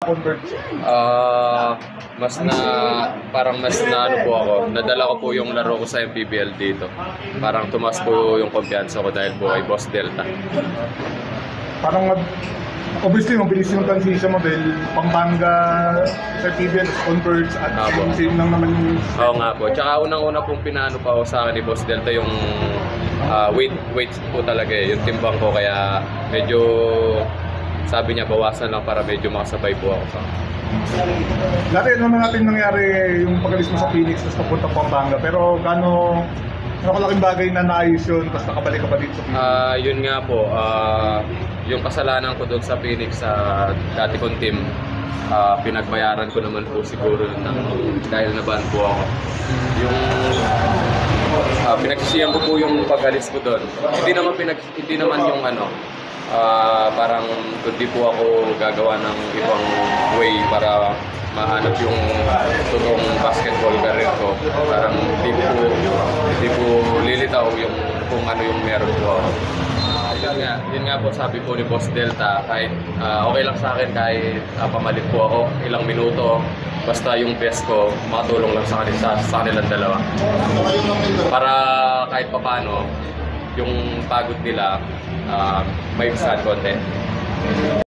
Converts? Parang mas na ano po ako, nadala ko po yung laro ko sa MPBL dito. Parang tumas po yung kumpiyansa ko dahil po ay Boss Delta. Parang obviously mabilis yung transition mo dahil Pampanga sa PBL, Converts at same lang naman yung... Oo nga po. Tsaka unang-una pong pinaano pa ako sa akin ni Boss Delta yung weight po talaga eh, yung timbang ko, kaya medyo sabi niya bawasan lang para medyo makasabay po ako sa... Dati naman natin nangyari yung pag-alis mo sa Phoenix tapos papunta Pampanga, pero ano kalaking bagay na naayos yun tapos nakabalik ka pa dito sa Phoenix? Yun nga po, yung kasalanan ko doon sa Phoenix sa dati kong team, pinagbayaran ko naman po siguro dahil naban po ako. Yung pinagsisiyan ko po yung pag-alis ko doon. Hindi naman yung parang hindi po ako gagawa ng ibang way para mahanap yung totoong basketball career ko. Parang hindi po lilitaw yung kung ano yung meron ko ako. Yun nga po sabi po ni Boss Delta, kahit okay lang sa akin kahit pamalit po ako ilang minuto, basta yung best ko makatulong lang sa kanilang dalawa. Para kahit papano yung pagod nila may saan konti.